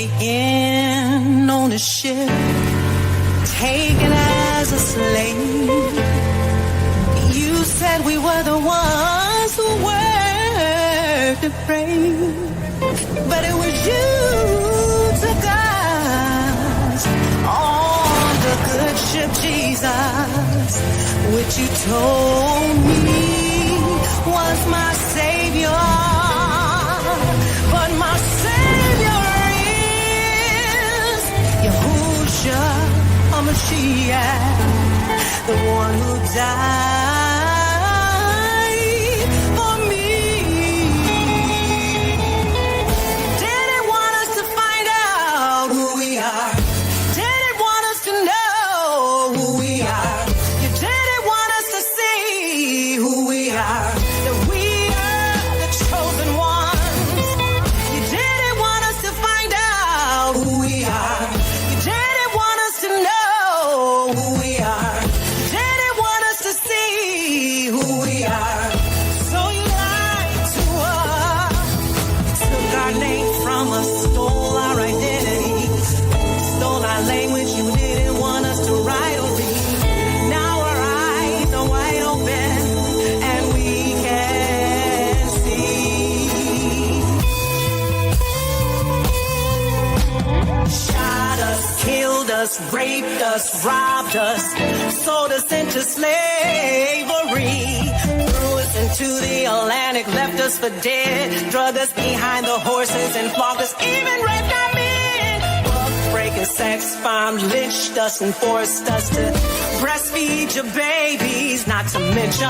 taken on a ship, taken as a slave. You said we were the ones who were afraid, but it was you took us on the good ship, Jesus, which you told me was my Savior. But my Savior is Yahushua HaMashiach, the one who died for me. Didn't want us to find out who we are. Didn't want us to know who we are. You didn't want us to see who we are. That we are the chosen ones. You didn't want us to find out who we are. You didn't want us to know who we are. You didn't want us to see who we are. So you lied to us. Took our name from us, stole our identity, stole our language. You didn't want us to write or read. Now our eyes are wide open and we can see. Shot us, killed us, raped us, robbed us, sold us into slavery, threw us into the Atlantic, left us for dead, drug us behind the horses and flogged us, even raped our men. Breaking sex bombs, lynched us and forced us to breastfeed your babies, not to mention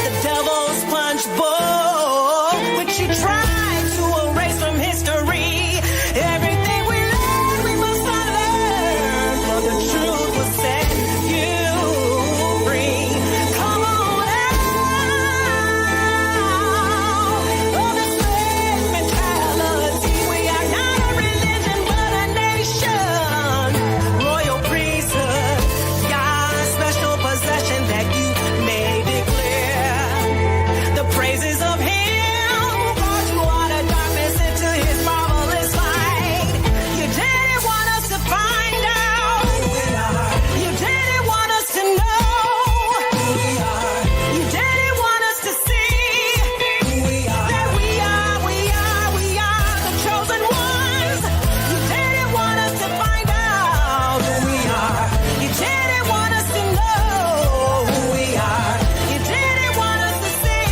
the devil's punch bowl, which you tried to erase from history. Everything we learned, we must unlearn, for the truth will set you free. Come on out of the slave mentality. We are not a religion, but a nation. Royal priesthood, God's special possession that you may declare the praises of Him who brought you out of darkness into His marvelous light. You didn't want us to find out who we are. You didn't want us to know who we are. You didn't want us to see who we are. That we are the chosen ones. You didn't want us to find out who we are. You didn't want us to know who we are. You didn't want us to see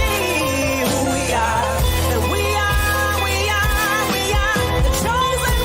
who we are. That we are the chosen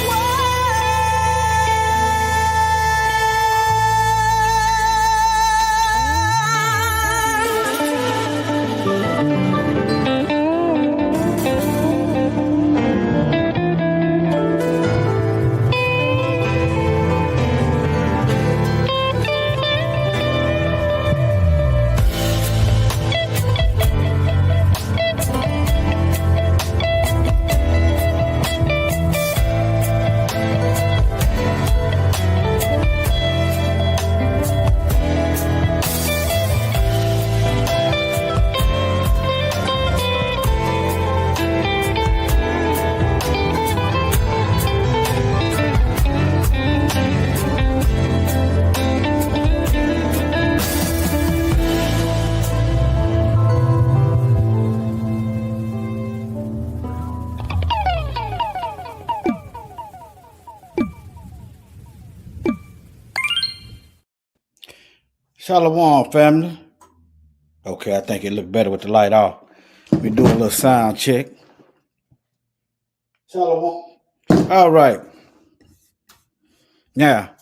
Shalom, family. Okay, I think it looked better with the light off. We do a little sound check. Shalom. All right. Now,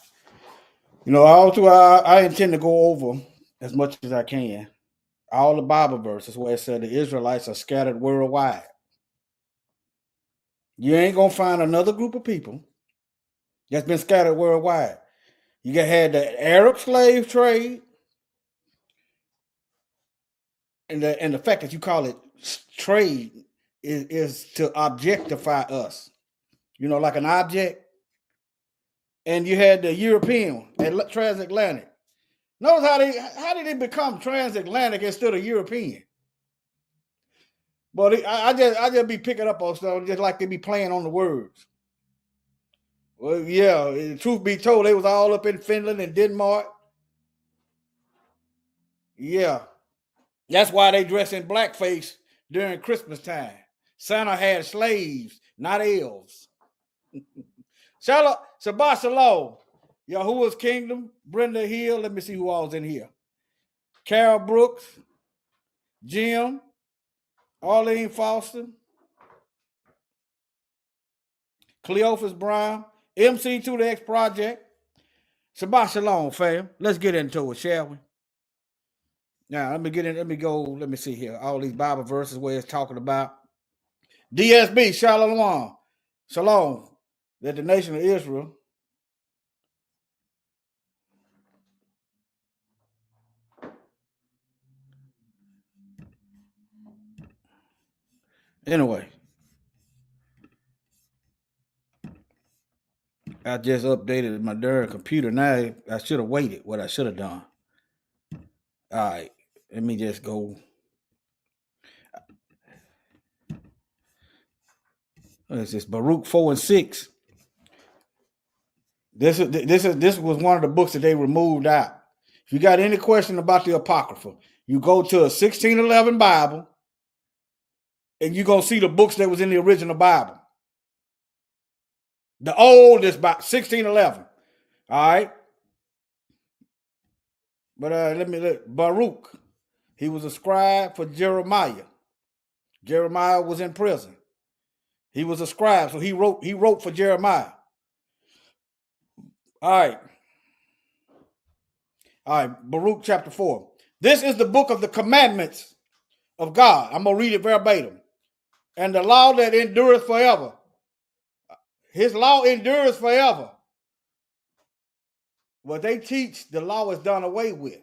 all through I intend to go over as much as I can all the Bible verses where it said the Israelites are scattered worldwide. You ain't gonna find another group of people that's been scattered worldwide. You had the Arab slave trade, and the fact that you call it trade is to objectify us, like an object. And you had the European transatlantic. Notice how did they become transatlantic instead of European? But I just be picking up on stuff just like they be playing on the words. Well, yeah, truth be told, they was all up in Finland and Denmark. Yeah. That's why they dress in blackface during Christmas time. Santa had slaves, not elves. Shabbat Shalom. Yahuwah's Kingdom, Brenda Hill. Let me see who all's in here. Carol Brooks, Jim, Arlene Foster, Cleophas Brown, MC2 the X Project. Shabbat Shalom, fam. Let's get into it, shall we? Now, let me see here. All these Bible verses where it's talking about DSB, Shalom. Shalom. That the nation of Israel. Anyway, I just updated my darn computer. Now I should have waited what I should have done. All right, let me just go. What is this? Baruch 4 and 6. This was one of the books that they removed out. If you got any question about the Apocrypha, you go to a 1611 Bible, and you're gonna see the books that was in the original Bible. The oldest Bible, 1611. All right. But let me look. Baruch, he was a scribe for Jeremiah. Jeremiah was in prison. He was a scribe, so he wrote for Jeremiah. All right, Baruch chapter 4. This is the book of the commandments of God. I'm going to read it verbatim. And the law that endures forever. His law endures forever. What they teach, the law is done away with.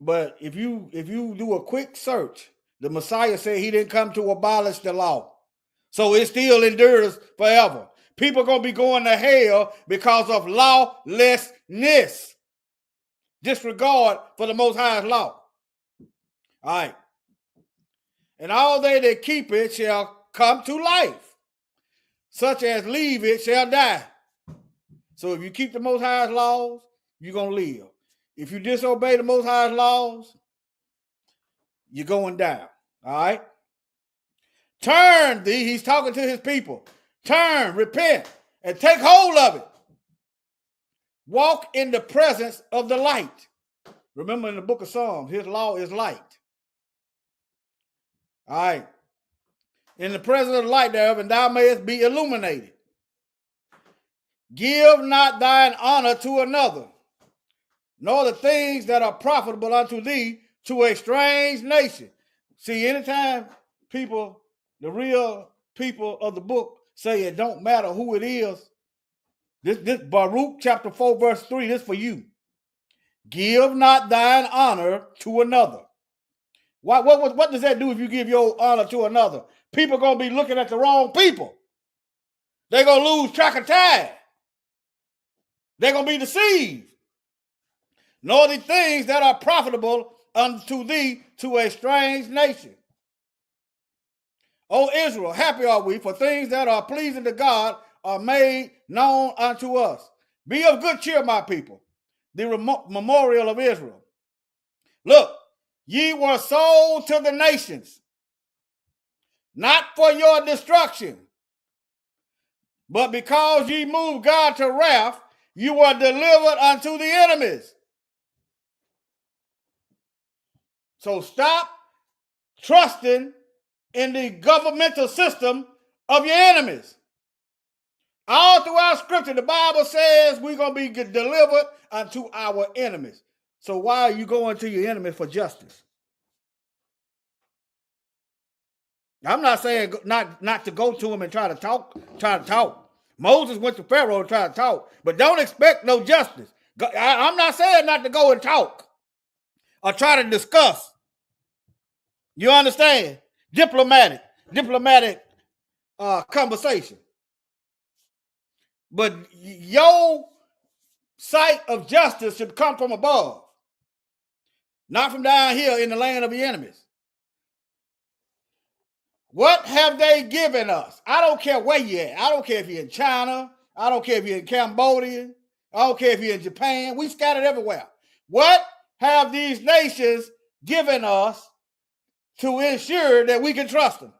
But if you do a quick search, the Messiah said he didn't come to abolish the law. So it still endures forever. People are going to be going to hell because of lawlessness. Disregard for the Most High's law. All right. And all they that keep it shall come to life. Such as leave it shall die. So if you keep the Most High's laws, you're going to live. If you disobey the Most High's laws, you're going down. All right? Turn thee, he's talking to his people. Turn, repent, and take hold of it. Walk in the presence of the light. Remember in the book of Psalms, his law is light. All right. In the presence of the light thereof, and thou mayest be illuminated. Give not thine honor to another, nor the things that are profitable unto thee to a strange nation. See, anytime people, the real people of the book, say it don't matter who it is, this Baruch chapter 4 verse 3, this for you. Give not thine honor to another. What does that do if you give your honor to another? People are going to be looking at the wrong people. They're going to lose track of time. They're going to be deceived. Nor the things that are profitable unto thee to a strange nation. O Israel, happy are we, for things that are pleasing to God are made known unto us. Be of good cheer, my people, the memorial of Israel. Look, ye were sold to the nations, not for your destruction, but because ye moved God to wrath, you were delivered unto the enemies. So stop trusting in the governmental system of your enemies. All throughout Scripture, the Bible says we're going to be delivered unto our enemies. So why are you going to your enemies for justice? I'm not saying not to go to them and try to talk. Moses went to Pharaoh and tried to talk, but don't expect no justice. I'm not saying not to go and talk or try to discuss. You understand? Diplomatic conversation. But your sight of justice should come from above, not from down here in the land of the enemies. What have they given us? I don't care where you're at. I don't care if you're in China. I don't care if you're in Cambodia. I don't care if you're in Japan. We scattered everywhere. What have these nations given us to ensure that we can trust them?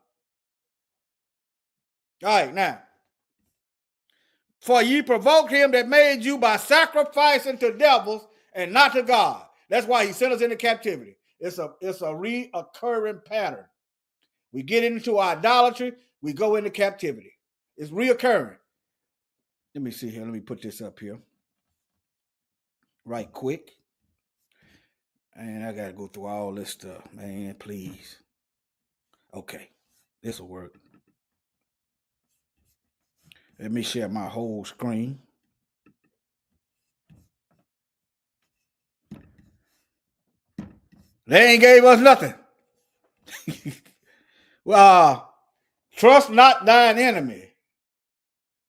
All right, now. For ye provoked him that made you by sacrificing to devils and not to God. That's why he sent us into captivity. It's a reoccurring pattern. We get into idolatry, we go into captivity. It's reoccurring. Let me see here. Let me put this up here right quick. And I got to go through all this stuff, man, please. Okay, this will work. Let me share my whole screen. They ain't gave us nothing. Well, trust not thine enemy,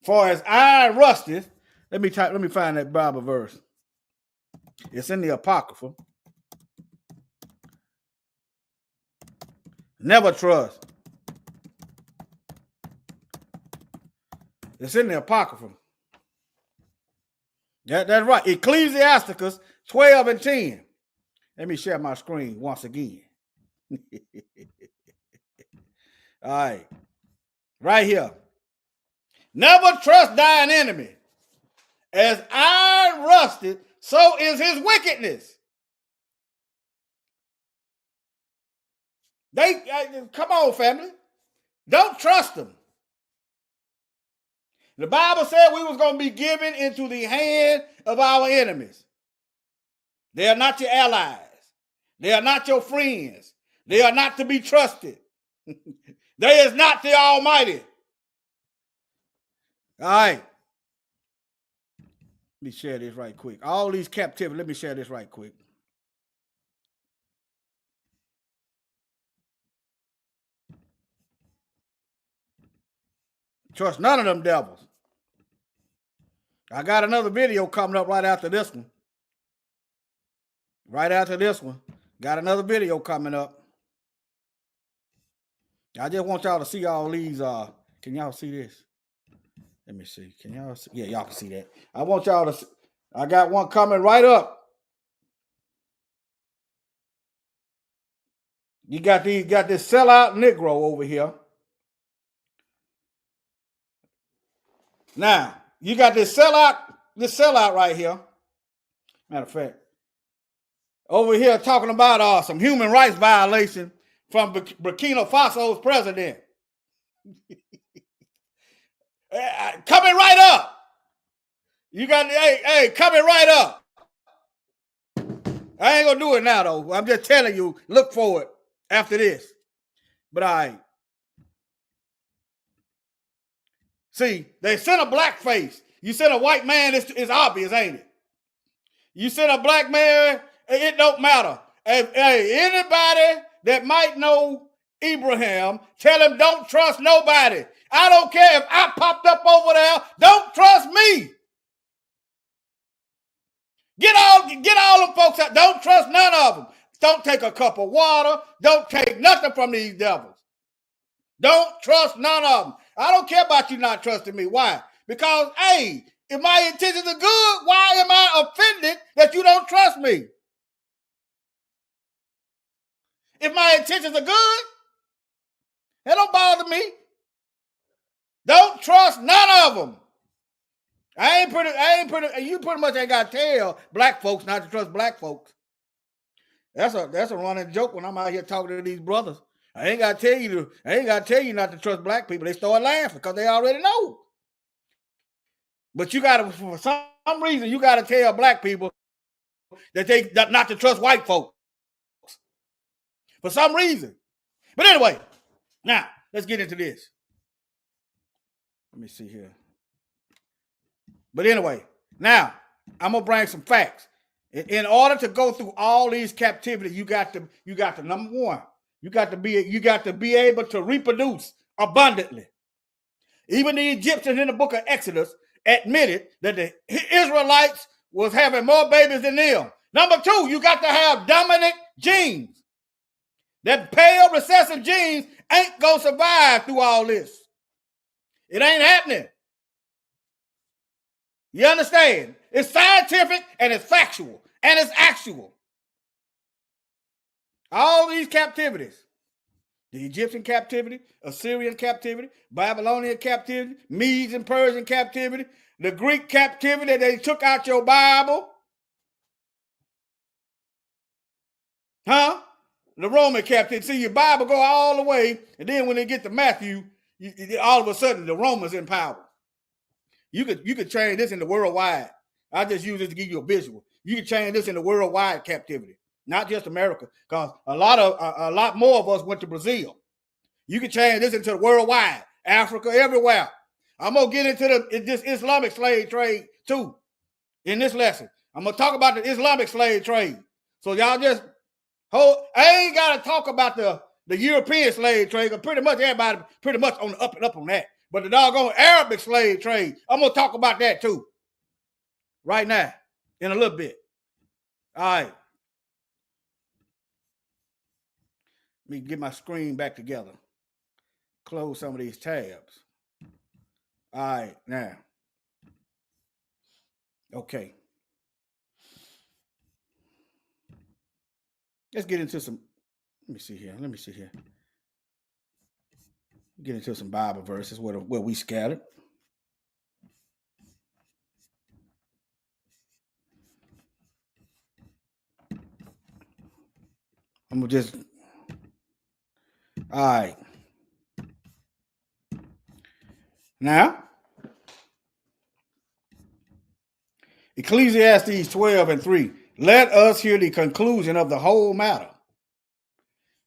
for as iron rusteth. Let me find that Bible verse. It's in the Apocrypha. Never trust. It's in the Apocrypha. That's right. Ecclesiasticus 12 and 10. Let me share my screen once again. All right. Right here. Never trust thine enemy. As iron rusted, so is his wickedness. Come on, family. Don't trust them. The Bible said we was going to be given into the hand of our enemies. They are not your allies. They are not your friends. They are not to be trusted. They is not the Almighty. All right. Let me share this right quick. All these captivity, let me share this right quick. Trust none of them devils. I got another video coming up right after this one. Right after this one. Got another video coming up. I just want y'all to see all these. Can y'all see this? Let me see. Can y'all see? Yeah, y'all can see that. I want y'all to see. I got one coming right up. You got this sellout Negro over here. Now, you got this sellout right here. Matter of fact, over here talking about some human rights violation from Burkina Faso's president. Coming right up. You got, hey, coming right up. I ain't gonna do it now though. I'm just telling you, look for it after this. But all right. See, they sent a black face. You sent a white man, it's obvious, ain't it? You sent a black man, it don't matter. Hey, anybody that might know Abraham, tell him don't trust nobody. I don't care if I popped up over there. Don't trust me. Get all them folks out. Don't trust none of them. Don't take a cup of water. Don't take nothing from these devils. Don't trust none of them. I don't care about you not trusting me. Why? Because, hey, if my intentions are good, why am I offended that you don't trust me? If my intentions are good, it don't bother me. Don't trust none of them. You pretty much ain't got to tell black folks not to trust black folks. That's a running joke when I'm out here talking to these brothers. I ain't got to tell you not to trust black people. They start laughing because they already know. But you got to, for some reason, you got to tell black people that not to trust white folks. For some reason. But anyway, now let's get into this. Let me see here. But anyway, now I'm gonna bring some facts. In order to go through all these captivity, you got to number one, you got to be able to reproduce abundantly. Even the Egyptians in the book of Exodus admitted that the Israelites was having more babies than them. Number two, you got to have dominant genes. That pale recessive genes ain't gonna survive through all this. It ain't happening. You understand? It's scientific and it's factual and it's actual. All these captivities, the Egyptian captivity, Assyrian captivity, Babylonian captivity, Medes and Persian captivity, the Greek captivity, they took out your Bible. Huh? The Roman captivity. See, your Bible go all the way, and then when they get to Matthew, all of a sudden the Romans in power. You could change this into worldwide. I just use this to give you a visual. You can change this into worldwide captivity, not just America, because a lot more of us went to Brazil. You can change this into worldwide, Africa, everywhere. I'm gonna get into this Islamic slave trade too in this lesson. I'm gonna talk about the Islamic slave trade. So y'all just hold. I ain't gotta talk about the European slave trade, because pretty much everybody pretty much on the up and up on that. But the doggone Arabic slave trade, I'm gonna talk about that too. Right now, in a little bit. All right. Let me get my screen back together. Close some of these tabs. All right, now. Okay. Let's get into some. Let me see here. Get into some Bible verses where we scattered. I'm gonna just. All right. Now, Ecclesiastes 12:3. Let us hear the conclusion of the whole matter.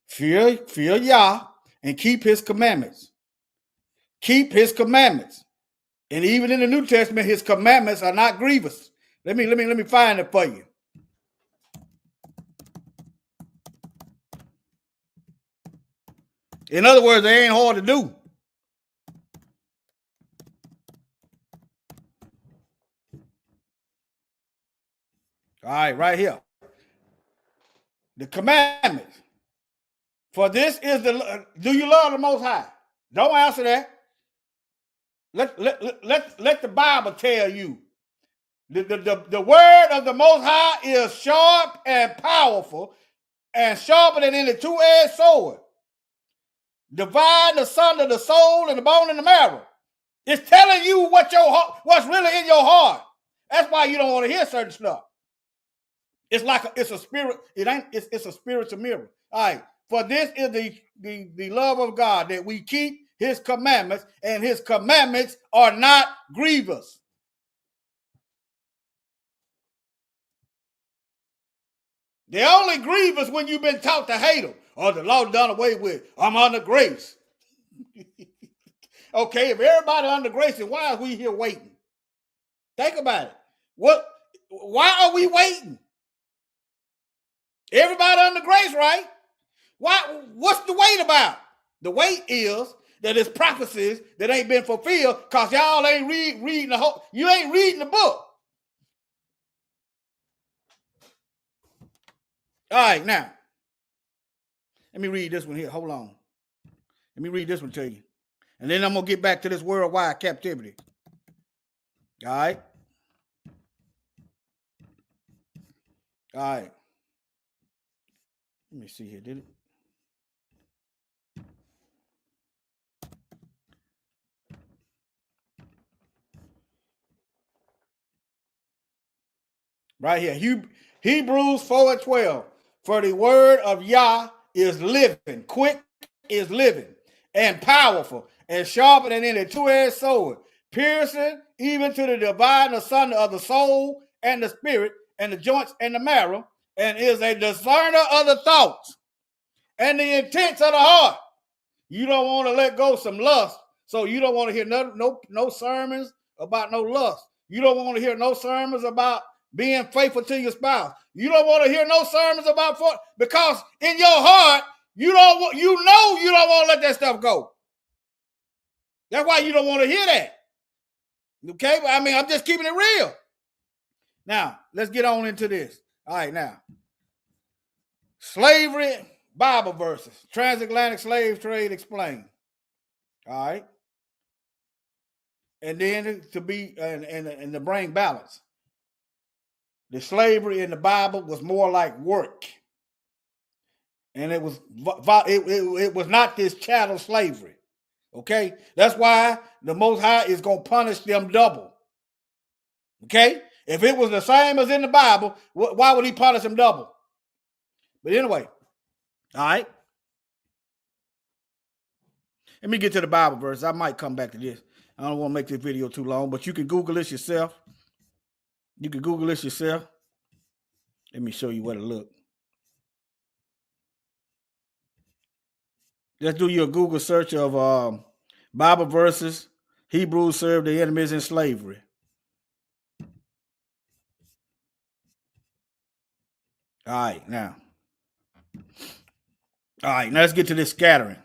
Fear Yah and keep his commandments. Keep his commandments. And even in the New Testament, his commandments are not grievous. Let me find it for you. In other words, they ain't hard to do. All right, right here. The commandments. For this is do you love the Most High? Don't answer that. Let the Bible tell you. The word of the Most High is sharp and powerful, and sharper than any two-edged sword, dividing asunder the soul and the bone and the marrow. It's telling you what's really in your heart. That's why you don't want to hear certain stuff. It's a spirit. It's a spiritual mirror. All right. For this is the love of God, that we keep his commandments, and his commandments are not grievous. They're only grievous when you've been taught to hate them, or the law done away with. I'm under grace. Okay, if everybody under grace, then why are we here waiting? Think about it. Why are we waiting? Everybody under grace, right? What's the wait about? The wait is that it's prophecies that ain't been fulfilled because y'all ain't reading the whole. You ain't reading the book. All right, now. Let me read this one here. Hold on. Let me read this one to you. And then I'm going to get back to this worldwide captivity. All right. All right. Let me see here. Did it? Right here. Hebrews 4:12. For the word of Yah is living, quick is living, and powerful, and sharper than any two-edged sword, piercing even to the dividing asunder of the soul and the spirit, and the joints and the marrow, and is a discerner of the thoughts and the intents of the heart. You don't want to let go some lust, so you don't want to hear no sermons about no lust. You don't want to hear no sermons about being faithful to your spouse. You don't want to hear no sermons about because in your heart you don't want to let that stuff go. That's why you don't want to hear that. Okay, but I mean, I'm just keeping it real. Now let's get on into this. All right, now slavery Bible verses. Transatlantic slave trade explained. All right. And then to be and to bring balance. The slavery in the Bible was more like work. And it was not this chattel slavery. Okay? That's why the Most High is going to punish them double. Okay? If it was the same as in the Bible, why would he punish them double? But anyway, all right. Let me get to the Bible verse. I might come back to this. I don't want to make this video too long, but you can Google this yourself. You can Google this yourself. Let me show you what it look. Let's do your Google search of Bible verses. Hebrews served their enemies in slavery. All right, now. All right, now let's get to this scattering.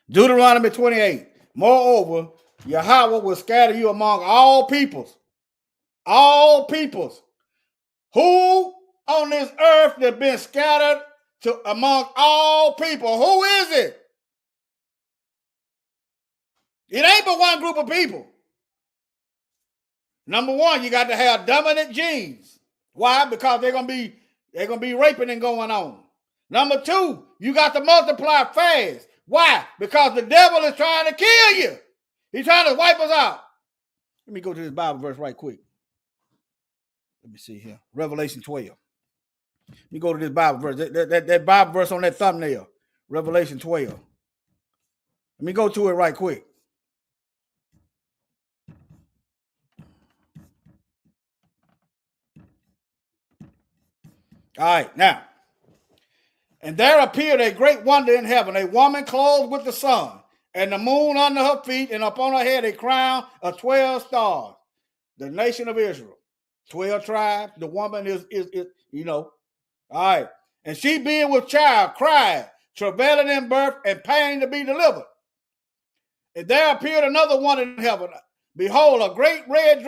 Deuteronomy 28. Moreover, Yahweh will scatter you among all peoples. All peoples. Who on this earth that been scattered among all people? Who is it? It ain't but one group of people. Number one, you got to have dominant genes. Why? Because they're gonna be raping and going on. Number two, you got to multiply fast. Why? Because the devil is trying to kill you. He's trying to wipe us out. Let me go to this Bible verse right quick. Let me see here. Revelation 12. Let me go to this Bible verse. That Bible verse on that thumbnail. Revelation 12. Let me go to it right quick. All right, now. And there appeared a great wonder in heaven, a woman clothed with the sun, and the moon under her feet, and upon her head a crown of 12 stars. The nation of Israel. 12 tribes. The woman is all right. And she being with child cried, travailing in birth and pain to be delivered. And there appeared another one in heaven. Behold, a great red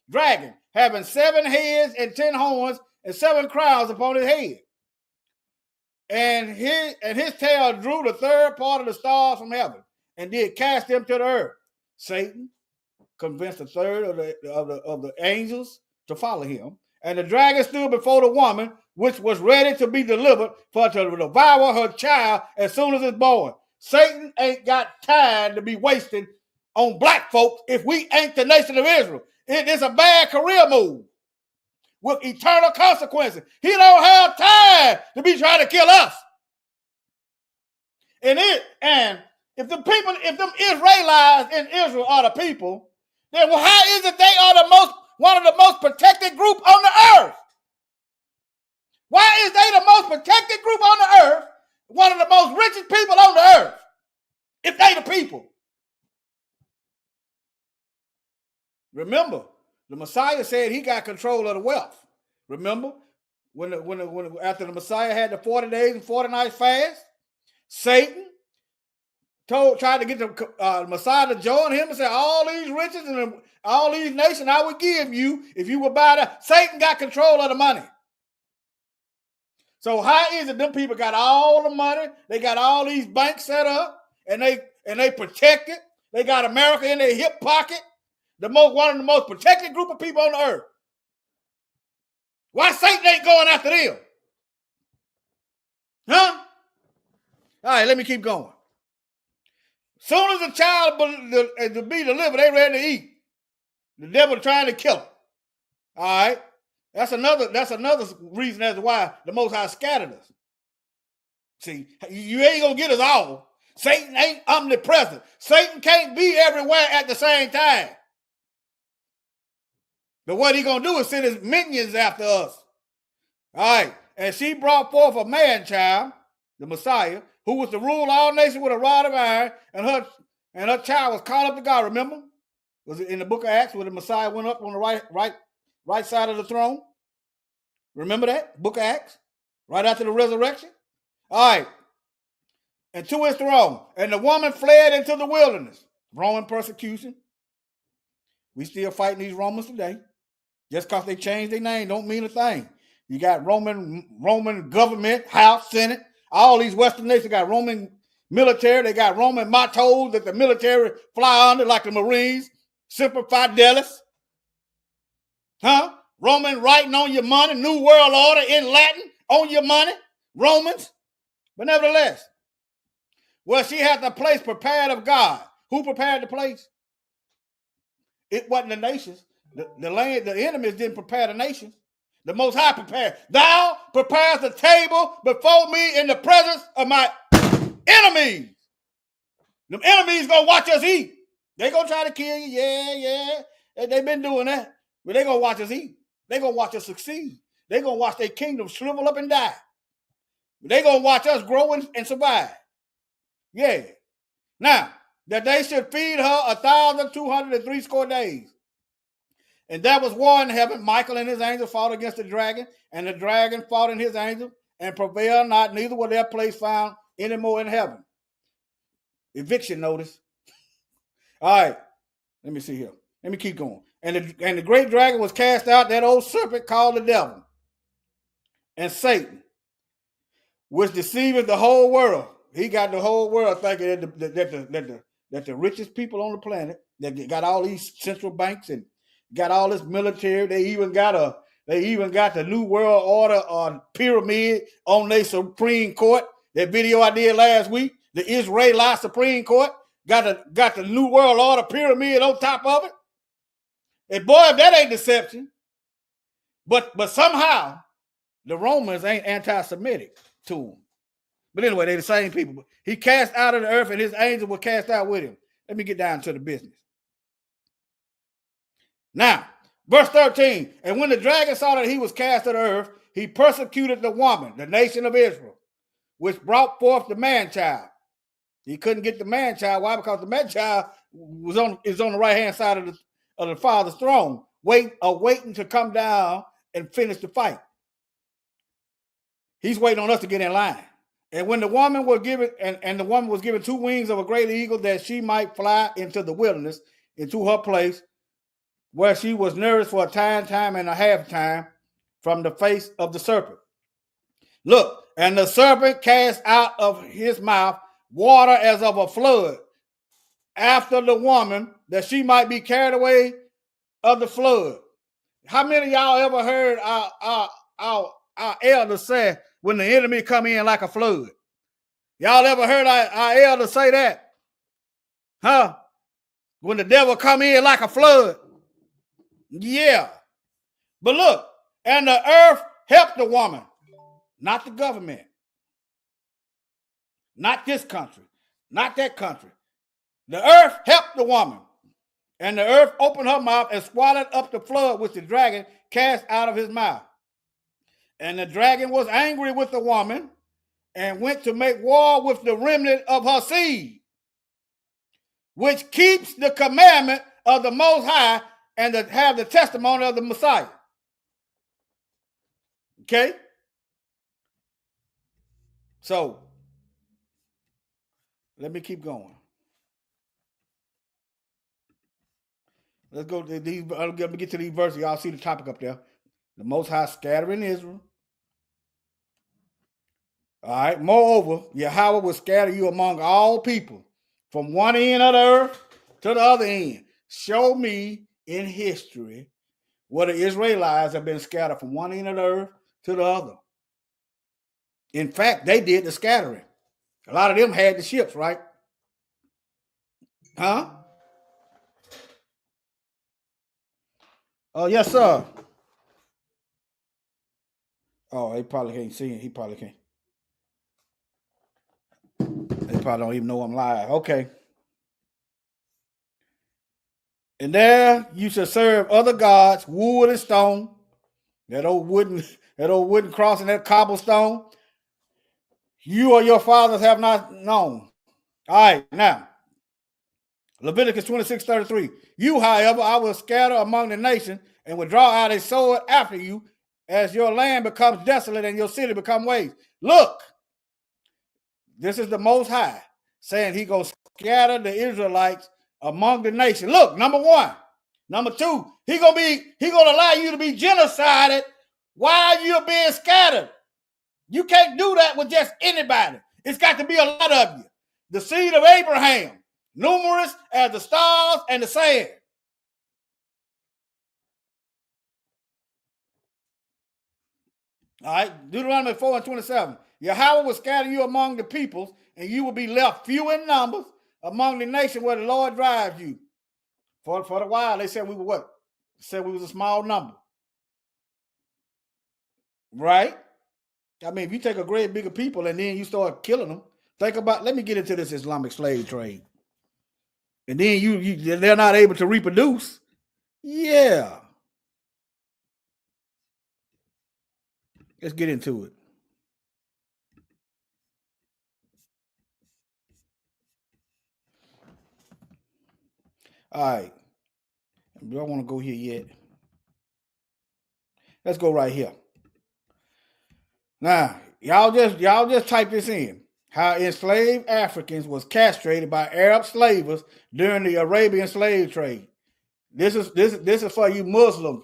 dragon, having 7 heads and 10 horns and 7 crowns upon his head. And his tail drew the third part of the stars from heaven, and did cast them to the earth. Satan convinced a third of the angels to follow him. And the dragon stood before the woman, which was ready to be delivered for to devour her child as soon as it's born. Satan ain't got time to be wasting on black folks if we ain't the nation of Israel. It is a bad career move with eternal consequences. He don't have time to be trying to kill us. And if them Israelites in Israel are the people, then how is it they are one of the most protected group on the earth? Why is they the most protected group on the earth, one of the most richest people on the earth, if they the people? Remember, the Messiah said he got control of the wealth. Remember, when after the Messiah had the 40 days and 40 nights fast, Satan tried to get the Messiah to join him and say, all these riches and all these nations I would give you if you would buy that. Satan got control of the money. So how is it them people got all the money? They got all these banks set up and they protect it. They got America in their hip pocket. One of the most protected group of people on the earth. Why Satan ain't going after them? Huh? All right, let me keep going. Soon as the child to be delivered, they ready to eat. The devil trying to kill him. All right? That's another reason as to why the Most High scattered us. See, you ain't going to get us all. Satan ain't omnipresent. Satan can't be everywhere at the same time. But what he going to do is send his minions after us. All right. And she brought forth a man child, the Messiah, who was to rule all nations with a rod of iron, and her child was caught up to God. Remember? Was it in the book of Acts where the Messiah went up on the right side of the throne? Remember that? Book of Acts? Right after the resurrection? All right. And to his throne. And the woman fled into the wilderness. Roman persecution. We still fighting these Romans today. Just because they changed their name don't mean a thing. You got Roman government, House, Senate, All these Western nations got Roman military. They got Roman mottos that the military fly under, like the Marines. Semper Fidelis. Huh? Roman writing on your money. New World Order in Latin on your money. Romans. But nevertheless, well, she had the place prepared of God. Who prepared the place? It wasn't the nations. The land, the enemies didn't prepare the nations. The Most High prepared. Thou prepares the table before me in the presence of my enemies. Them enemies gonna watch us eat. They gonna try to kill you. Yeah. They've been doing that. But they gonna watch us eat. They gonna watch us succeed. They gonna watch their kingdom shrivel up and die. They gonna watch us grow and survive. Yeah. Now, that they should feed her 1,260 days. And there was war in heaven. Michael and his angels fought against the dragon, and the dragon fought in his angels, and prevailed not, neither was their place found anymore in heaven. Eviction notice. All right, let me see here. Let me keep going. And the great dragon was cast out, that old serpent called the devil and Satan, which deceiveth the whole world. He got the whole world thinking that the richest people on the planet, that got all these central banks and got all this military. They even got the New World Order on pyramid on their Supreme Court. That video I did last week, the Israeli Supreme Court got the New World Order pyramid on top of it. And boy, if that ain't deception. But somehow the Romans ain't anti-Semitic to them. But anyway, they're the same people. He cast out of the earth, and his angels were cast out with him. Let me get down to the business. Now, verse 13, and when the dragon saw that he was cast to the earth, he persecuted the woman, the nation of Israel, which brought forth the man-child. He couldn't get the man-child. Why? Because the man-child is on the right-hand side of the Father's throne, waiting to come down and finish the fight. He's waiting on us to get in line. And when the woman was given, and the woman was given 2 wings of a great eagle, that she might fly into the wilderness, into her place, where she was nourished for a time and a half time from the face of the serpent. Look, and the serpent cast out of his mouth water as of a flood after the woman, that she might be carried away of the flood. How many of y'all ever heard our elders say, when the enemy come in like a flood? Y'all ever heard our elders say that? Huh? When the devil come in like a flood? Yeah. But look, and the earth helped the woman, not the government, not this country, not that country. The earth helped the woman, and the earth opened her mouth and swallowed up the flood which the dragon cast out of his mouth. And the dragon was angry with the woman and went to make war with the remnant of her seed, which keeps the commandment of the Most High and to have the testimony of the Messiah. Okay? So, let me keep going. Let's go to these. Let me get to these verses. Y'all see the topic up there. The Most High scattering Israel. All right. Moreover, Yahweh will scatter you among all people, from one end of the earth to the other end. Show me in history where the Israelites have been scattered from one end of the earth to the other. In fact, they did the scattering. A lot of them had the ships, right? Huh? Oh, yes, sir. Oh, he probably can't see it. He probably can't. They probably don't even know I'm live. Okay. And there you shall serve other gods, wood and stone. That old wooden cross and that cobblestone. You or your fathers have not known. All right, now. Leviticus 26:33. You, however, I will scatter among the nations and will draw out a sword after you as your land becomes desolate and your city become waste. Look, this is the Most High saying he going to scatter the Israelites among the nation. Look, number one. Number two, he going to allow you to be genocided while you're being scattered. You can't do that with just anybody. It's got to be a lot of you. The seed of Abraham, numerous as the stars and the sand. All right, Deuteronomy 4:27. Yahweh will scatter you among the peoples, and you will be left few in numbers among the nation where the Lord drives you. For a while, they said we were what? Said we was a small number. Right? I mean, if you take a great big of people and then you start killing them, think about, let me get into this Islamic slave trade. And then they're not able to reproduce. Yeah. Let's get into it. All right. Do I want to go here yet? Let's go right here. Now, y'all just type this in. How enslaved Africans was castrated by Arab slavers during the Arabian slave trade. This is for you Muslims.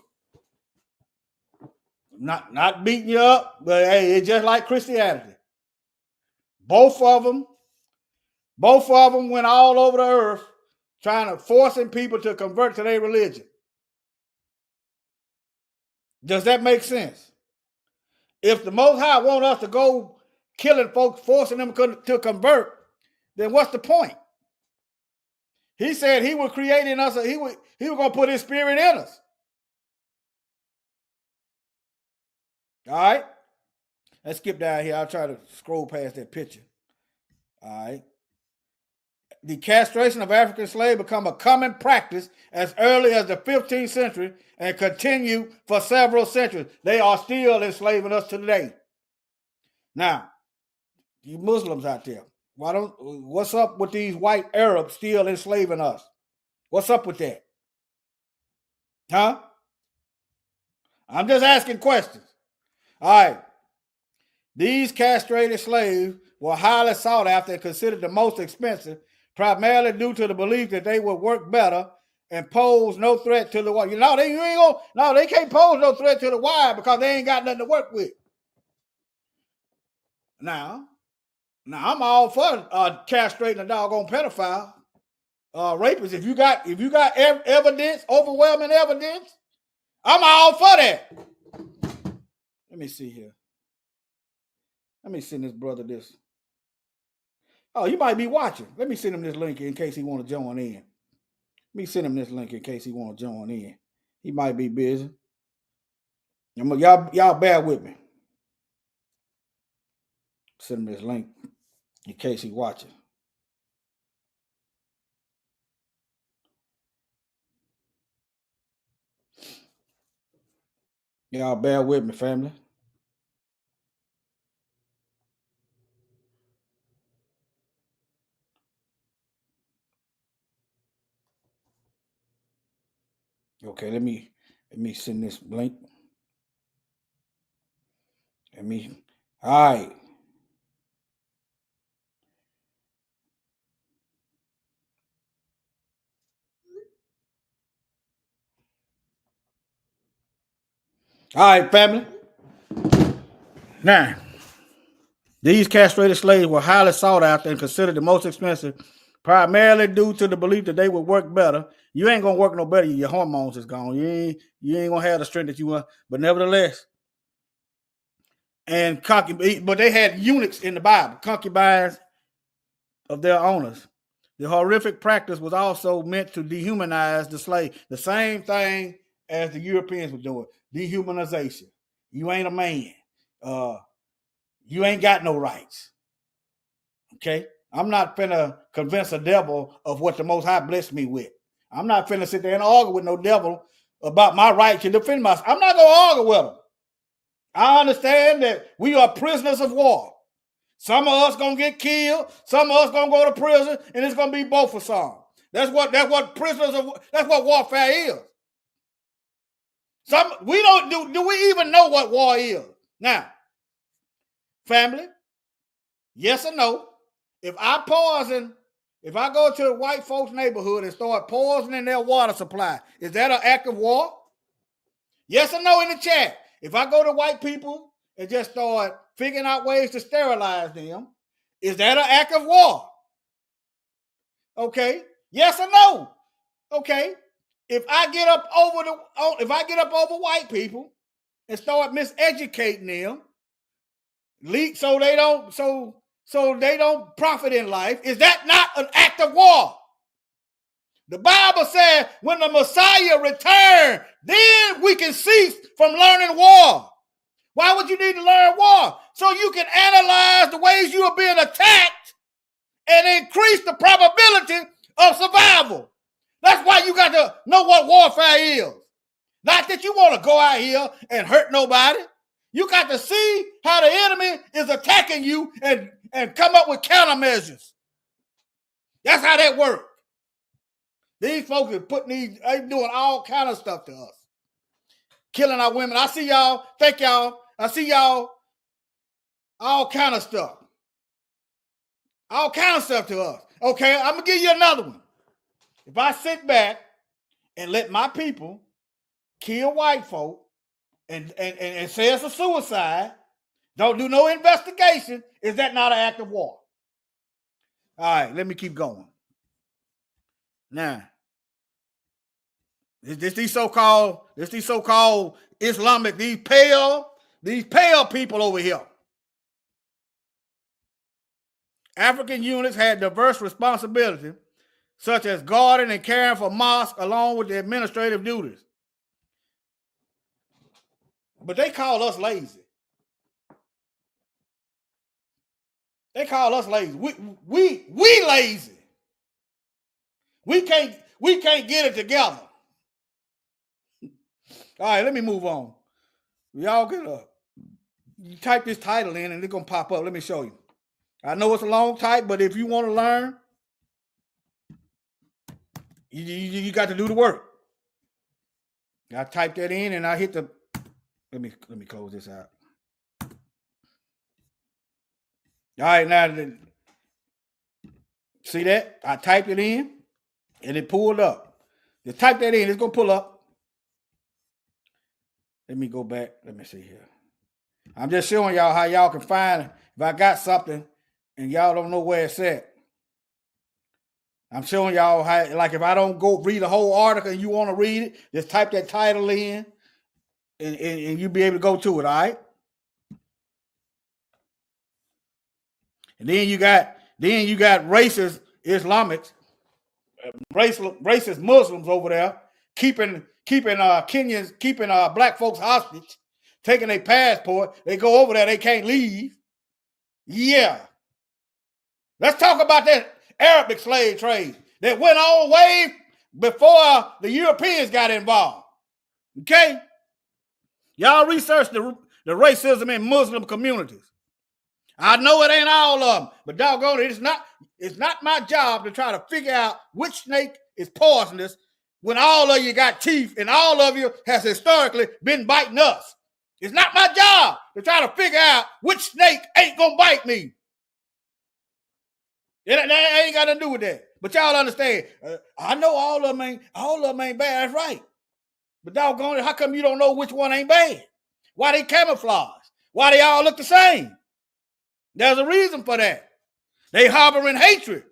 Not beating you up, but hey, it's just like Christianity. Both of them went all over the earth trying to forcing people to convert to their religion. Does that make sense? If the Most High want us to go killing folks, forcing them to convert, then what's the point? He said he was creating us, he was going to put his spirit in us. All right? Let's skip down here. I'll try to scroll past that picture. All right. The castration of African slaves became a common practice as early as the 15th century and continued for several centuries. They are still enslaving us today. Now, you Muslims out there, what's up with these white Arabs still enslaving us? What's up with that? Huh? I'm just asking questions. All right. These castrated slaves were highly sought after and considered the most expensive, primarily due to the belief that they would work better and pose no threat to the white. They can't pose no threat to the white because they ain't got nothing to work with. Now I'm all for castrating a doggone pedophile, rapist. If you got evidence, overwhelming evidence, I'm all for that. Let me see here. Let me send this brother this. Oh, you might be watching. Let me send him this link in case he want to join in. Let me send him this link in case he want to join in. He might be busy. Y'all bear with me. Send him this link in case he watching. Y'all bear with me, family. Okay, let me send this link. All right. All right, family. Now, these castrated slaves were highly sought after and considered the most expensive, primarily due to the belief that they would work better. You ain't gonna work no better. Your hormones is gone. You ain't gonna have the strength that you want. But nevertheless, but they had eunuchs in the Bible, concubines of their owners. The horrific practice was also meant to dehumanize the slave. The same thing as the Europeans were doing. Dehumanization. You ain't a man. You ain't got no rights. Okay? I'm not finna convince a devil of what the Most High blessed me with. I'm not finna sit there and argue with no devil about my right to defend myself. I'm not gonna argue with him. I understand that we are prisoners of war. Some of us gonna get killed, some of us gonna go to prison, and it's gonna be both for some. That's what warfare is. We don't do we even know what war is? Now, family, yes or no? If I go to a white folks' neighborhood and start poisoning their water supply, is that an act of war? Yes or no in the chat? If I go to white people and just start figuring out ways to sterilize them, is that an act of war? Okay. Yes or no? Okay. If I get up over white people and start miseducating them, so they don't profit in life, is that not an act of war? The Bible said when the Messiah returned, then we can cease from learning war. Why would you need to learn war? So you can analyze the ways you are being attacked and increase the probability of survival. That's why you got to know what warfare is. Not that you want to go out here and hurt nobody. You got to see how the enemy is attacking you and come up with countermeasures. That's how that works. These folks are doing all kind of stuff to us. Killing our women. I see y'all. Thank y'all. I see y'all. All kind of stuff. All kind of stuff to us. Okay, I'm going to give you another one. If I sit back and let my people kill white folk and say it's a suicide, don't do no investigation, is that not an act of war? All right, let me keep going. Now, these so-called Islamic, these pale people over here. African units had diverse responsibilities, such as guarding and caring for mosques along with the administrative duties. But they call us lazy. They call us lazy. We lazy. We can't get it together. All right, let me move on. Y'all get up. You type this title in and it's gonna pop up. Let me show you. I know it's a long type, but if you want to learn, you got to do the work. I type that in and I hit the. Let me close this out. All right, now see that? I typed it in and it pulled up. Just type that in, it's gonna pull up. Let me go back. Let me see here. I'm just showing y'all how y'all can find if I got something and y'all don't know where it's at. I'm showing y'all how, like if I don't go read the whole article and you want to read it, just type that title in and you'll be able to go to it, all right? And then you got racist Islamics, racist Muslims over there, keeping Kenyans, keeping black folks hostage, taking their passport. They go over there, they can't leave. Yeah. Let's talk about that Arabic slave trade that went on way before the Europeans got involved. Okay? Y'all research the racism in Muslim communities. I know it ain't all of them, but doggone it, it's not my job to try to figure out which snake is poisonous when all of you got teeth and all of you has historically been biting us. It's not my job to try to figure out which snake ain't gonna bite me. That ain't got nothing to do with that. But y'all understand, I know all of them ain't bad, that's right. But doggone it, how come you don't know which one ain't bad? Why they camouflage? Why they all look the same? There's a reason for that. They harboring hatred.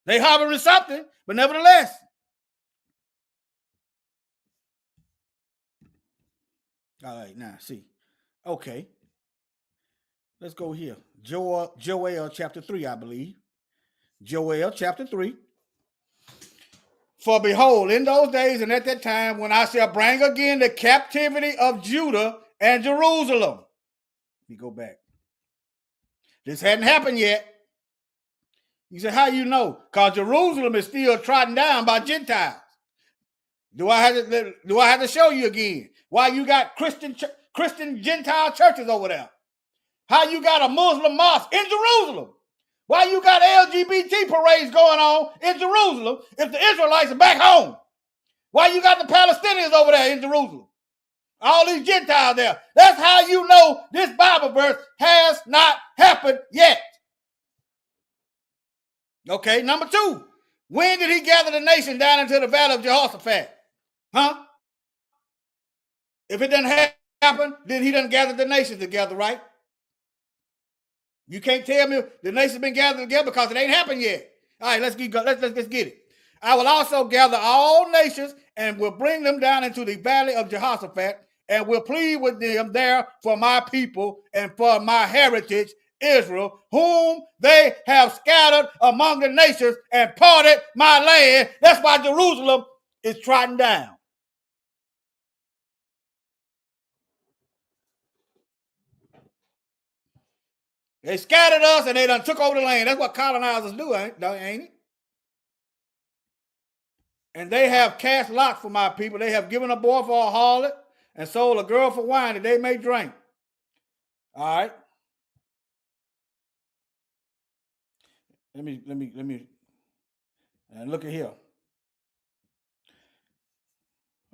They harboring something, but nevertheless. All right, now see. Okay. Let's go here. Joel chapter 3, I believe. Joel chapter 3. For behold, in those days and at that time, when I shall bring again the captivity of Judah and Jerusalem. Let me go back. This hadn't happened yet. You say, how you know? Because Jerusalem is still trodden down by Gentiles. Do I have to show you again why you got Christian Gentile churches over there? How you got a Muslim mosque in Jerusalem? Why you got LGBT parades going on in Jerusalem if the Israelites are back home? Why you got the Palestinians over there in Jerusalem? All these Gentiles there. That's how you know this Bible verse has not happened yet. Okay, number 2. When did he gather the nation down into the valley of Jehoshaphat? Huh? If it doesn't happen happened? Then he done gathered the nations together, right? You can't tell me the nations been gathered together because it ain't happened yet. All right, let's get it. I will also gather all nations and will bring them down into the valley of Jehoshaphat and will plead with them there for my people and for my heritage, Israel, whom they have scattered among the nations and parted my land. That's why Jerusalem is trodden down. They scattered us and they done took over the land. That's what colonizers do, ain't it? And they have cast lots for my people. They have given a boy for a harlot and sold a girl for wine that they may drink. All right. Let me and look at here.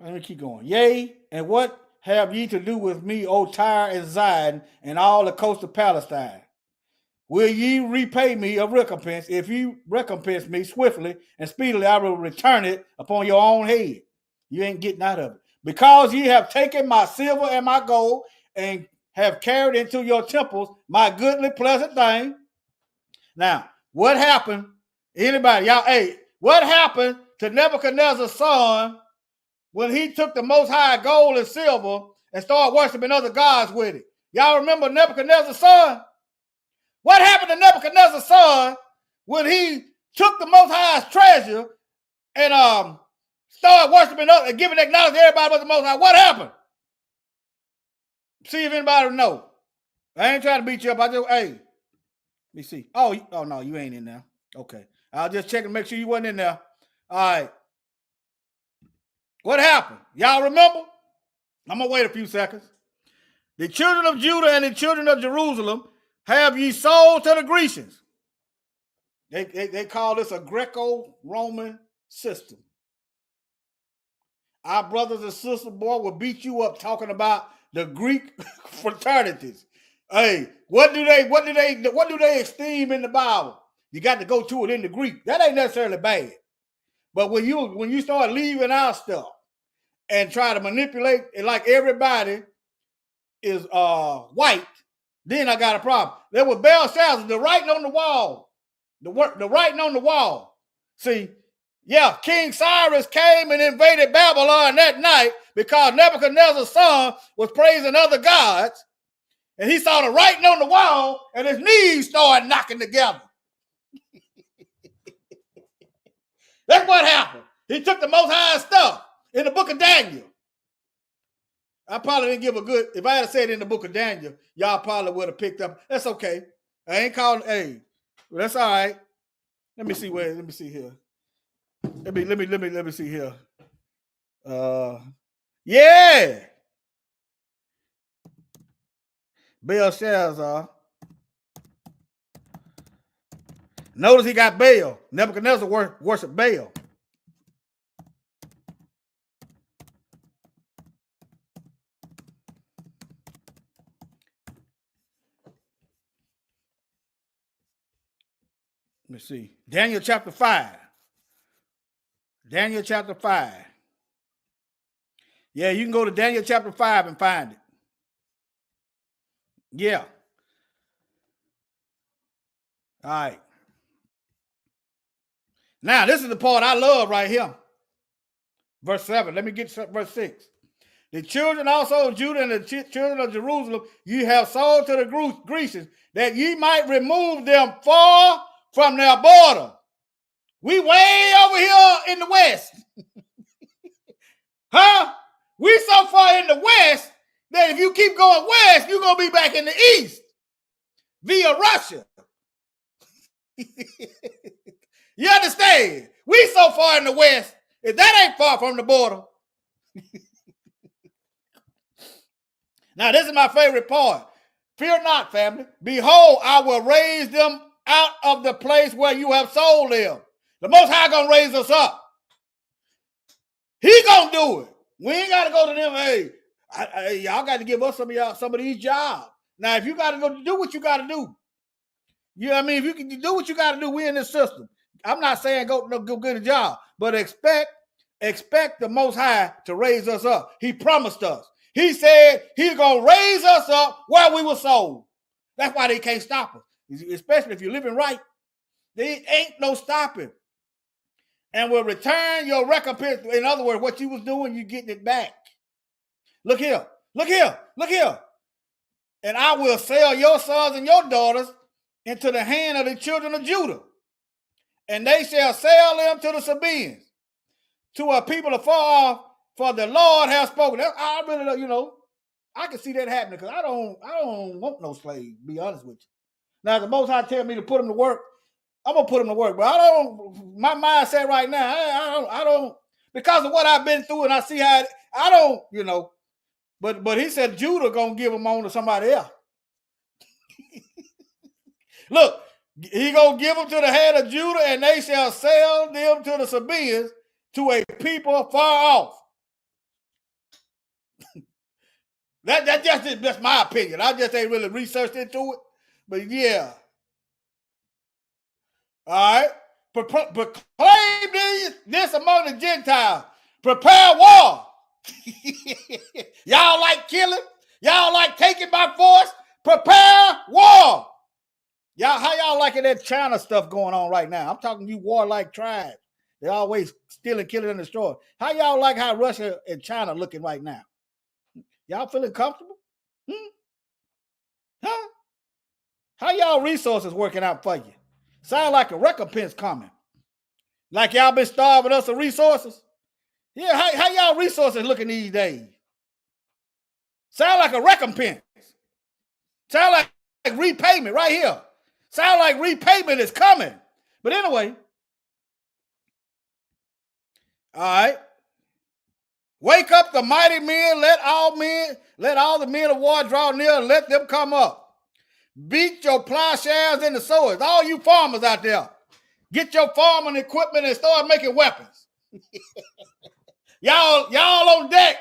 Let me keep going. Yea, and what have ye to do with me, O Tyre and Zidon, and all the coast of Palestine? Will ye repay me of recompense? If you recompense me swiftly and speedily, I will return it upon your own head. You ain't getting out of it. Because ye have taken my silver and my gold, and have carried into your temples my goodly pleasant thing. Now, what happened? Anybody, y'all, hey, what happened to Nebuchadnezzar's son when he took the Most High gold and silver and started worshiping other gods with it? Y'all remember Nebuchadnezzar's son? What happened to Nebuchadnezzar's son when he took the Most High's treasure and started worshiping others and giving acknowledgement to everybody but the Most High? What happened? See if anybody know. I ain't trying to beat you up. I just, hey, let me see. Oh no, you ain't in there. Okay. I'll just check and make sure you wasn't in there. All right. What happened? Y'all remember? I'm going to wait a few seconds. The children of Judah and the children of Jerusalem have ye sold to the Grecians. They call this a Greco-Roman system. Our brothers and sisters, boy, will beat you up talking about the Greek fraternities. Hey, what do they esteem in the Bible? You got to go to it in the Greek. That ain't necessarily bad. But when you start leaving our stuff and try to manipulate it like everybody is white, then I got a problem. There was Belshazzar, the writing on the wall. The writing on the wall. See, yeah, King Cyrus came and invaded Babylon that night because Nebuchadnezzar's son was praising other gods. And he saw the writing on the wall and his knees started knocking together. That's what happened. He took the Most High stuff in the book of Daniel. I probably didn't give a good, if I had said in the book of Daniel, y'all probably would have picked up. That's okay. I ain't calling, hey, well, that's all right. Let me see here. Let me see here. Yeah. Belshazzar. Notice he got Baal. Nebuchadnezzar worshiped Baal. Let me see. Daniel chapter 5. Daniel chapter 5. Yeah, you can go to Daniel chapter 5 and find it. Yeah. All right. Now, this is the part I love right here. Verse 7. Let me get to verse 6. The children also of Judah and the children of Jerusalem, ye have sold to the Grecians, that ye might remove them far from their border. We way over here in the west. Huh? We so far in the west that if you keep going west, you're going to be back in the east via Russia. You understand? We so far in the west, if that ain't far from the border. Now, this is my favorite part. Fear not, family. Behold, I will raise them out of the place where you have sold them. The Most High gonna raise us up. He gonna do it. We ain't gotta go to them. Hey, y'all got to give us some of these jobs. Now, if you gotta go do what you gotta do, you know what I mean? If you can do what you gotta do, we in this system. I'm not saying go get a job, but expect the Most High to raise us up. He promised us. He said he's going to raise us up where we were sold. That's why they can't stop us, especially if you're living right. There ain't no stopping. And will return your recompense. In other words, what you was doing, you getting it back. Look here. Look here. Look here. And I will sell your sons and your daughters into the hand of the children of Judah. And they shall sell them to the Sabaeans, to a people afar off, for the Lord has spoken. I really, I can see that happening because I don't want no slaves, to be honest with you. Now, the Most High tell me to put them to work, I'm going to put them to work. But my mindset right now, I don't, because of what I've been through and I see how, I don't, but he said Judah going to give them on to somebody else. Look, he going to give them to the head of Judah and they shall sell them to the Sabaeans, to a people far off. That's my opinion. I just ain't really researched into it. But yeah. All right. Proclaim this among the Gentiles. Prepare war. Y'all like killing? Y'all like taking by force? Prepare war. Y'all, how y'all liking that China stuff going on right now? I'm talking you warlike tribes. They're always stealing, killing, and destroying. How y'all like how Russia and China looking right now? Y'all feeling comfortable? Huh? How y'all resources working out for you? Sound like a recompense coming. Like y'all been starving us of resources? Yeah, how y'all resources looking these days? Sound like a recompense. Sound like repayment right here. Sound like repayment is coming. But anyway. All right. Wake up the mighty men, let all the men of war draw near and let them come up. Beat your plowshares and the swords. All you farmers out there, get your farming equipment and start making weapons. y'all on deck.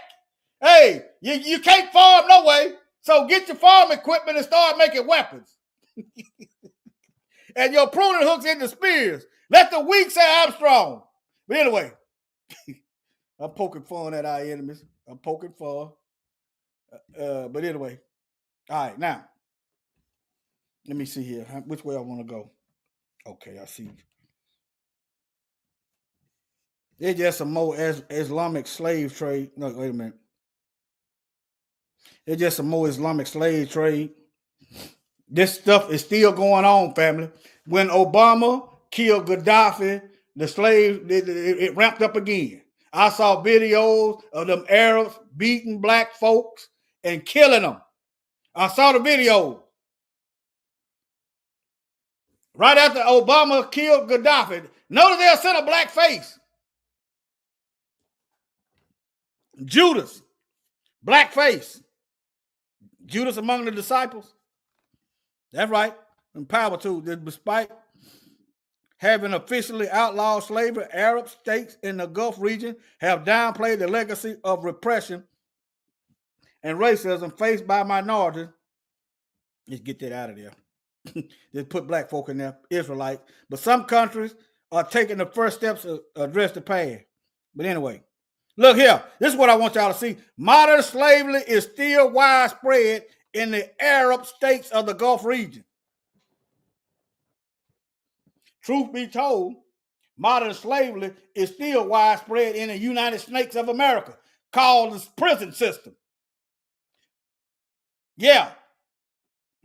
Hey, you can't farm no way, so get your farm equipment and start making weapons. And your pruning hooks into spears. Let the weak say I'm strong. But anyway, I'm poking fun at our enemies. I'm poking fun. But anyway, all right, now, let me see here. Which way I want to go? Okay, I see. There's just some more Islamic slave trade. No, wait a minute. There's just some more Islamic slave trade. This stuff is still going on, family. When Obama killed Gaddafi, the slave, it ramped up again. I saw videos of them Arabs beating black folks and killing them. I saw the video. Right after Obama killed Gaddafi, notice they'll send a black face. Judas, black face. Judas among the disciples. That's right. And power too. Despite having officially outlawed slavery, Arab states in the Gulf region have downplayed the legacy of repression and racism faced by minorities. Let's get that out of there. Just put black folk in there, Israelites. But some countries are taking the first steps to address the past. But anyway, look here. This is what I want y'all to see. Modern slavery is still widespread in the Arab states of the Gulf region. Truth be told, modern slavery is still widespread in the United States of America, called the prison system. Yeah.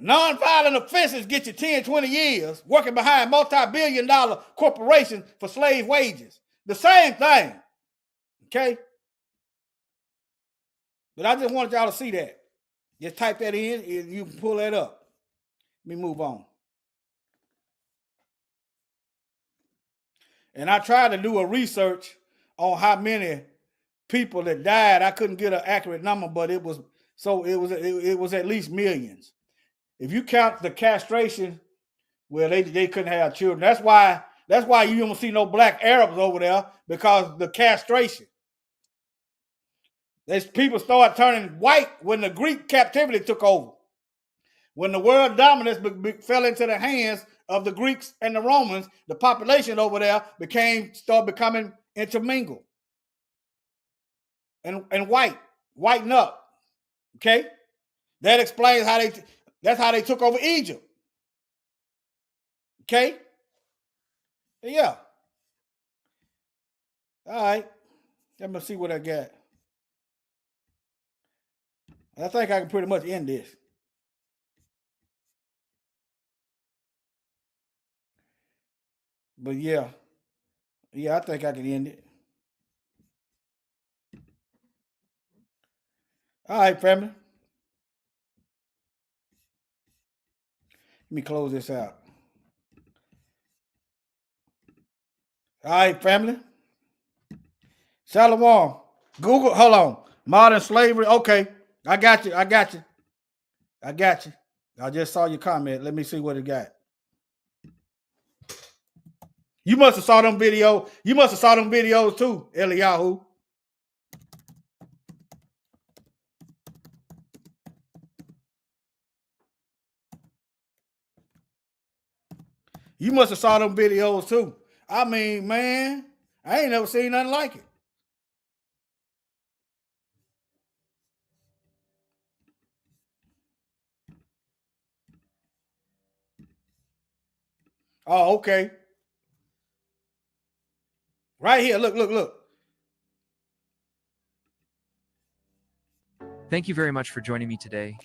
Nonviolent offenses get you 10, 20 years working behind multi-billion-dollar corporations for slave wages. The same thing. Okay? But I just wanted y'all to see that. Just type that in and you can pull that up. Let me move on. And I tried to do a research on how many people that died. I couldn't get an accurate number, but it was at least millions. If you count the castration, well, they couldn't have children. That's why you don't see no black Arabs over there, because the castration. These people started turning white when the Greek captivity took over. When the world dominance fell into the hands of the Greeks and the Romans, the population over there started becoming intermingled and whiten up. Okay? That explains that's how they took over Egypt. Okay? Yeah. All right. Let me see what I got. I think I can pretty much end this. But yeah. Yeah, I think I can end it. All right, family. Let me close this out. All right, family. Shalom. Google, hold on. Modern slavery. Okay. I got you. I got you. I got you. I just saw your comment. Let me see what it got. You must have saw them videos. You must have saw them videos too, Eliyahu. You must have saw them videos too. I mean, man, I ain't never seen nothing like it. Oh, okay. Right here. Look, look, look. Thank you very much for joining me today.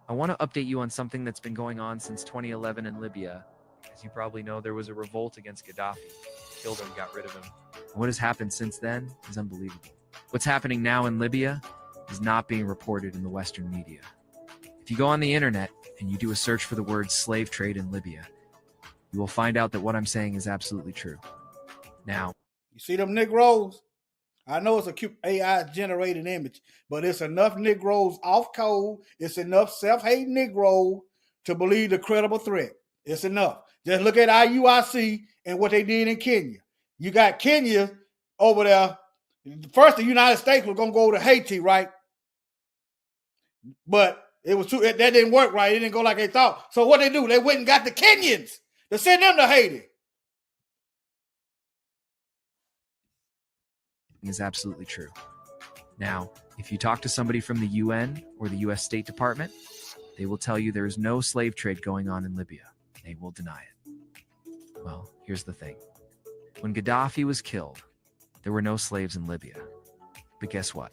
I want to update you on something that's been going on since 2011 in Libya. As you probably know, there was a revolt against Gaddafi. Killed him, got rid of him. What has happened since then is unbelievable. What's happening now in Libya is not being reported in the Western media. If you go on the internet and you do a search for the word slave trade in Libya, you will find out that what I'm saying is absolutely true. Now, You see them Negroes? I know it's a cute AI generated image, but it's enough Negroes off code. It's enough self-hating Negro to believe the credible threat. It's enough. Just look at IUIC and what they did in Kenya. You got Kenya over there. First, the United States was gonna go to Haiti, right? But it was that didn't work right. It didn't go like they thought. So what they do? They went and got the Kenyans to send them to Haiti. is absolutely true. Now, if you talk to somebody from the UN or the US State Department, they will tell you there is no slave trade going on in Libya. They will deny it. Well, here's the thing. When Gaddafi was killed, there were no slaves in Libya. But guess what?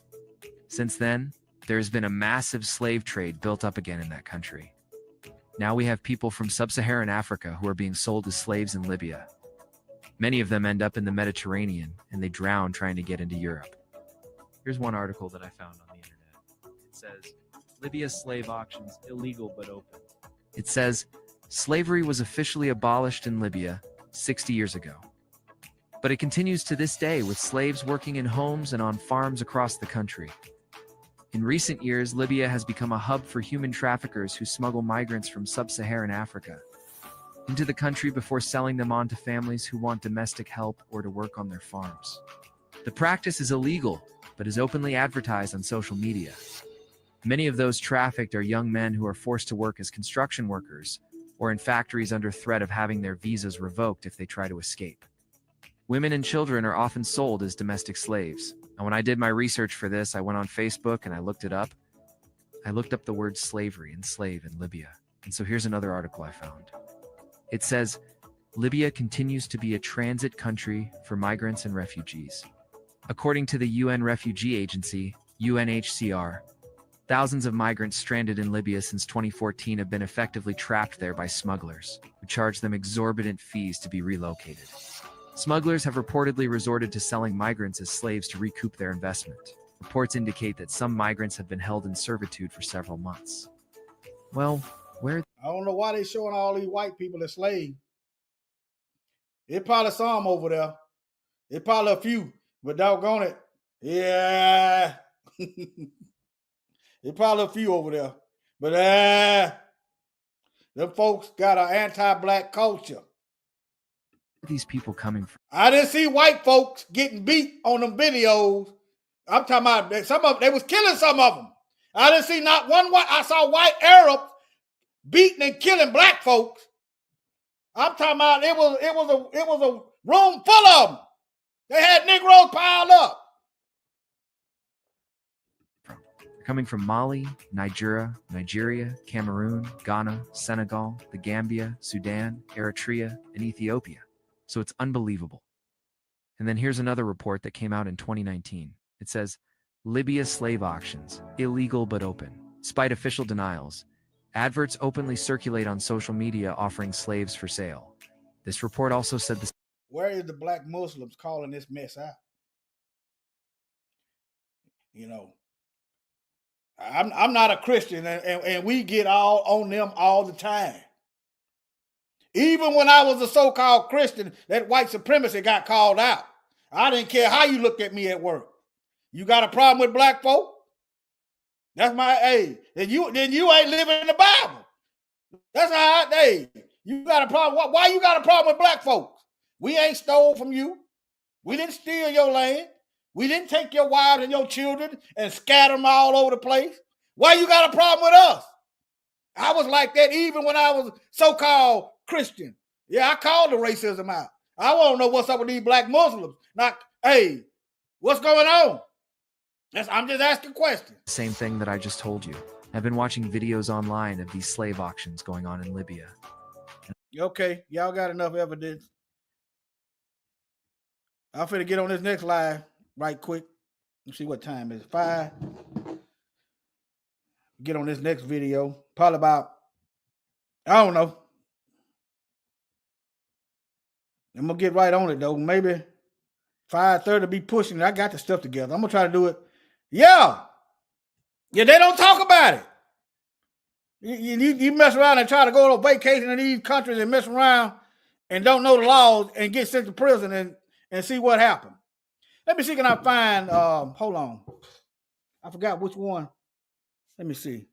Since then, there has been a massive slave trade built up again in that country. Now we have people from sub-Saharan Africa who are being sold as slaves in Libya. Many of them end up in the Mediterranean and they drown trying to get into Europe. Here's one article that I found on the internet. It says, Libya's slave auctions illegal but open. It says, slavery was officially abolished in Libya 60 years ago. But it continues to this day with slaves working in homes and on farms across the country. In recent years, Libya has become a hub for human traffickers who smuggle migrants from sub-Saharan Africa into the country before selling them on to families who want domestic help or to work on their farms. The practice is illegal, but is openly advertised on social media. Many of those trafficked are young men who are forced to work as construction workers or in factories under threat of having their visas revoked if they try to escape. Women and children are often sold as domestic slaves. And when I did my research for this, I went on Facebook and I looked it up. I looked up the word slavery and slave in Libya. And so here's another article I found. It says, Libya continues to be a transit country for migrants and refugees. According to the UN Refugee Agency, UNHCR, thousands of migrants stranded in Libya since 2014 have been effectively trapped there by smugglers, who charge them exorbitant fees to be relocated. Smugglers have reportedly resorted to selling migrants as slaves to recoup their investment. Reports indicate that some migrants have been held in servitude for several months. Well, where? I don't know why they showing all these white people as slaves. It probably some over there. It probably a few, but doggone it. Yeah. It probably a few over there. But them folks got an anti-black culture. These people coming from? I didn't see white folks getting beat on them videos. I'm talking about some of them, they was killing some of them. I didn't see not one white. I saw white Arabs beating and killing black folks. I'm talking about it was a room full of them. They had Negroes piled up. They're coming from Mali, Nigeria, Cameroon, Ghana, Senegal, the Gambia, Sudan, Eritrea, and Ethiopia. So it's unbelievable. And then here's another report that came out in 2019. It says, Libya slave auctions, illegal but open. Despite official denials, adverts openly circulate on social media offering slaves for sale. This report also said this. Where is the black Muslims calling this mess out? You know, I'm not a Christian, and we get all on them all the time. Even when I was a so-called Christian, that white supremacy got called out. I didn't care how you looked at me at work. You got a problem with black folk? That's my age. Then you ain't living in the Bible. That's how you got a problem. Why you got a problem with black folks? We ain't stole from you. We didn't steal your land. We didn't take your wives and your children and scatter them all over the place. Why you got a problem with us? I was like that even when I was so-called Christian. Yeah, I called the racism out. I want to know what's up with these black Muslims. Not, hey, what's going on? I'm just asking questions. Same thing that I just told you. I've been watching videos online of these slave auctions going on in Libya. Okay, y'all got enough evidence. I'm finna get on this next live right quick. Let's see what time it is. 5. Get on this next video. Probably about, I don't know. I'm gonna get right on it though. Maybe 5:30 be pushing it. I got the stuff together. I'm gonna try to do it. Yeah, they don't talk about it. You mess around and try to go on vacation in these countries and mess around and don't know the laws and get sent to prison and see what happened. Let me see, can I find, hold on. I forgot which one. Let me see.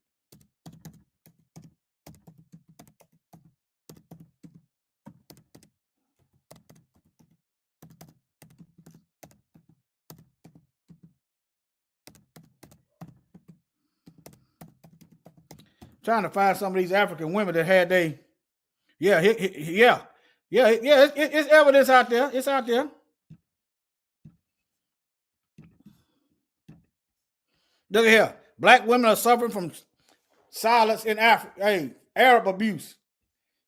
Trying to find some of these African women that had it's evidence out there. It's out there. Look at here. Black women are suffering from silence in Africa. Hey, Arab abuse.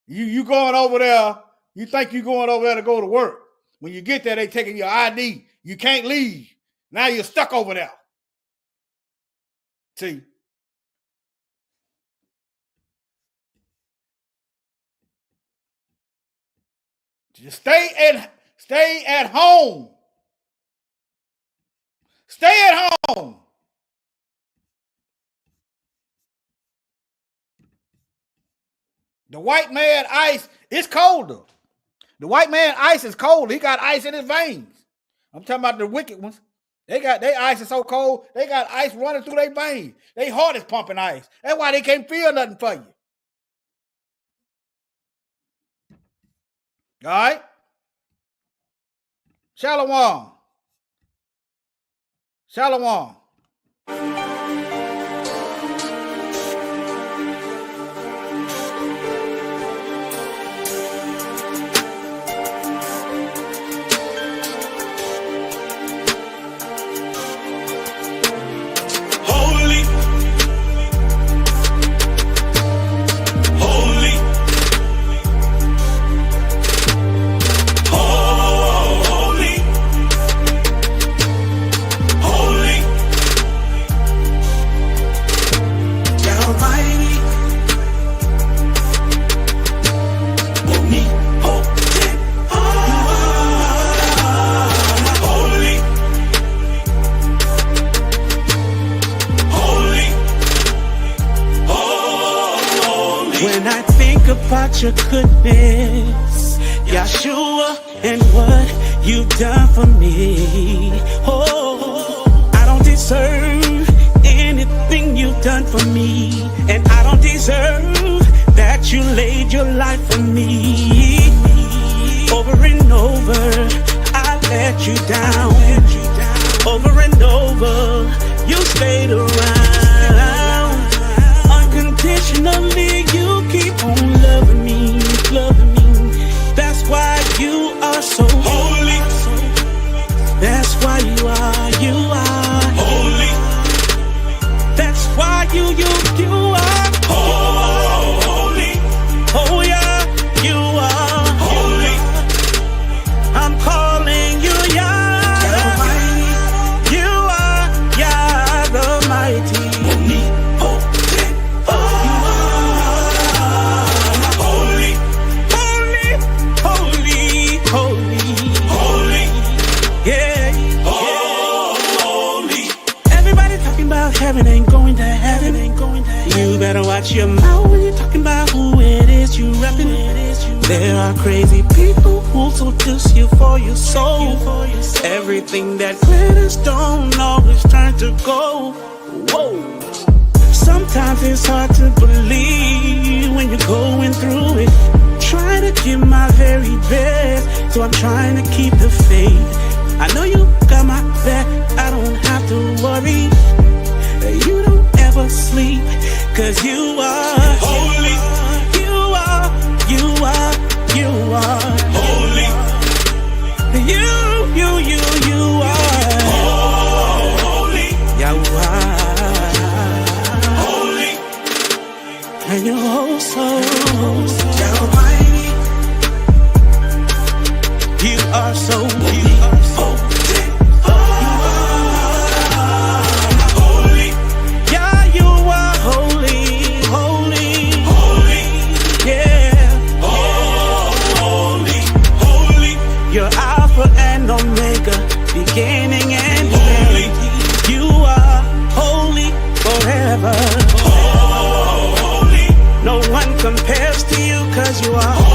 You going over there, you think you going over there to go to work. When you get there, they taking your ID. You can't leave. Now you're stuck over there. See? Just stay at home. Stay at home. The white man ice, it's colder. The white man ice is cold. He got ice in his veins. I'm talking about the wicked ones. They ice is so cold, they got ice running through their veins. They heart is pumping ice. That's why they can't feel nothing for you. All right? Shalom. Shalom. About your goodness, Yeshua, and what you've done for me. Oh, I don't deserve anything you've done for me, and I don't deserve that you laid your life for me. Over and over, I let you down. Over and over, you stayed around. Unconditionally, you keep on loving me, loving me. That's why you are so holy. That's why you are holy. That's you are holy. Oh yeah, you are holy. I'm calling you Yah. You are Yah the mighty. Holy, holy, holy, holy, yeah, holy. Everybody talking about heaven ain't going to heaven, You better watch your mouth when you're talking about who it is you reppin'. There are crazy people who seduce you for your soul. Everything that glitters don't always turn to gold. Whoa. Sometimes it's hard to believe when you're going through it. Trying to give my very best, so I'm trying to keep the faith. I know you got my back, I don't have to worry. You don't ever sleep, 'cause you are holy. You are, you are, you are holy. You are holy. Yahweh. Holy. And your whole soul. Almighty. You are so beautiful. Holy. Yeah, you are holy, holy, holy. Yeah. Holy, holy. You're Alpha and Omega, beginning and end. You are holy forever. Holy. No one compares to you, 'cause you are holy.